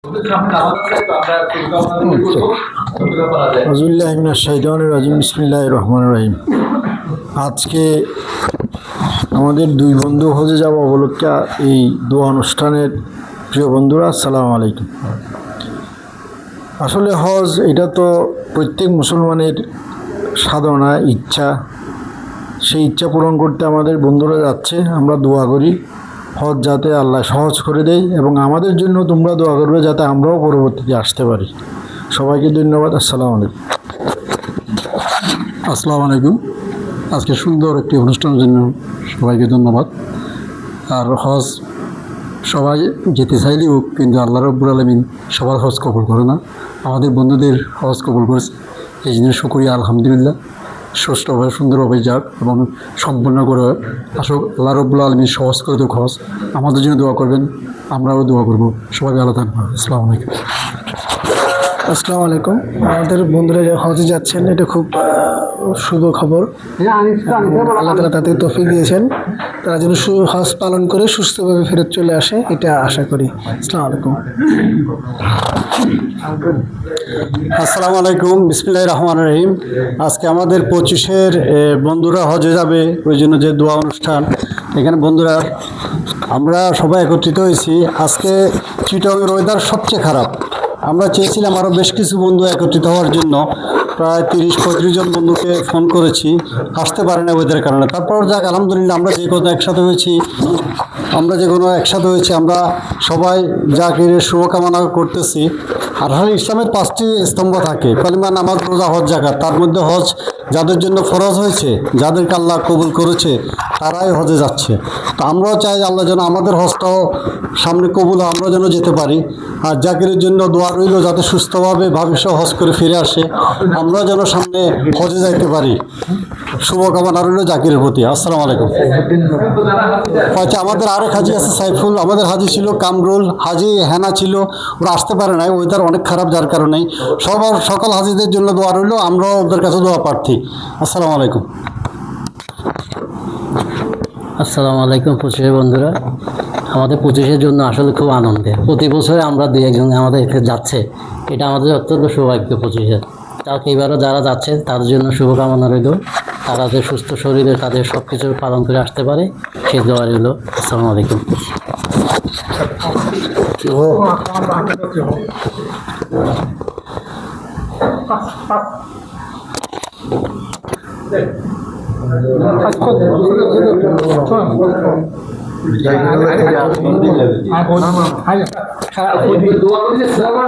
বিসমিল্লাহির রহমানির রহিম। আজকে আমাদের দুই বন্ধু হজে যাওয়া উপলক্ষে এই দোয়া অনুষ্ঠানের প্রিয় বন্ধুরা, আসসালামু আলাইকুম। আসলে হজ এটা তো প্রত্যেক মুসলমানের সাধনা, ইচ্ছা। সেই ইচ্ছা পূরণ করতে আমাদের বন্ধুরা যাচ্ছে। আমরা দোয়া করি হজ যাতে আল্লাহ সহজ করে দেয়, এবং আমাদের জন্য তোমরা দোয়া করবে যাতে আমরাও পরবর্তীতে আসতে পারি। সবাইকে ধন্যবাদ। আসসালামু আলাইকুম। আসসালামু আলাইকুম। আজকে সুন্দর একটি অনুষ্ঠানের জন্য সবাইকে ধন্যবাদ। আর হজ সবাই যেতে চাইলেও কিন্তু আল্লাহ রাব্বুল আলামিন সবার হজ কবুল করে না। আমাদের বন্ধুদের হজ কবুল করেছে, এই জন্য শুকরিয়া, আলহামদুলিল্লাহ। সুষ্ঠুভাবে সুন্দরভাবে যাক এবং সম্পূর্ণ করে আসুক। আল্লাহ রাব্বুল আলামিন সহজ করে দেখ হজ। আমাদের জন্য দোয়া করবেন, আমরাও দোয়া করব। সবাই ভালো থাকবেন। আসসালামু আলাইকুম। আসসালামু আলাইকুম। আমাদের বন্ধুরা হজে যাচ্ছেন, এটা খুব শুভ খবর। আল্লাহ তাআলা তাদের তৌফিক দিয়েছেন, তারা যেন হজ পালন করে সুস্থভাবে ফেরত চলে আসে, এটা আশা করি। আসসালামু আলাইকুম। আসসালামু আলাইকুম। বিসমিল্লাহির রহমানির রহিম। আজকে আমাদের 25-এর বন্ধুরা হজে যাবে, ওই জন্য যে দোয়া অনুষ্ঠান, এখানে বন্ধুরা আমরা সবাই একত্রিত হয়েছি। আজকে চিটাগংয়ের ওয়েদার সবচেয়ে খারাপ। আমরা চেয়েছিলাম আরও বেশ কিছু বন্ধু একত্রিত হওয়ার জন্য। প্রায় 30-35 জন বন্ধুকে ফোন করেছি, আসতে পারে না ওয়েদারের কারণে। তারপর যাক, আলহামদুলিল্লাহ আমরা যে কোনো একসাথে হয়েছি। আমরা সবাই জাকিরের শুভকামনা করতেছি। আর ইসলামের 5টি স্তম্ভ থাকে: কালিমা, নামাজ, রোজা, হজ, যাকাত। তার মধ্যে হজ যাদের জন্য ফরজ হয়েছে, যাদেরকে আল্লাহ কবুল করেছে, তারাই হজে যাচ্ছে। তো আমরাও চাই আল্লাহ যেন আমাদের হজটাও সামনে কবুল, আমরা যেন যেতে পারি। আর জাকিরের জন্য দোয়া রইল যাতে সুস্থভাবে ভবিষ্যৎ হজ করে ফিরে আসে, আমরা যেন সামনে হজে যাইতে পারি। শুভকামনা রইল জাকিরের প্রতি। আসসালামু আলাইকুম। আচ্ছা, আমাদের আরেক হাজি আছে সাইফুল, আমাদের হাজি ছিল কামরুল, হাজি হেনা ছিল, ওরা আসতে পারে নাই, ওয়েদার অনেক খারাপ, যার কারণেই সকল হাজিদের জন্য দোয়া রইল, আমরাও ওদের কাছে দোয়া প্রার্থী। আসসালামু আলাইকুম। আসসালামু আলাইকুম। 25-এর বন্ধুরা, আমাদের 25-এর জন্য আসলে খুব আনন্দের। প্রতি বছরে আমরা দুই একজন আমাদের এখানে যাচ্ছে, এটা আমাদের অত্যন্ত সৌভাগ্য। 25-এর তাকে এবারও যারা যাচ্ছে তাদের জন্য শুভকামনা রইল, তারা যে সুস্থ শরীরে তাদের সব কিছু পালন করে আসতে পারে, সে দোয়া রইল। আসসালামু আলাইকুম।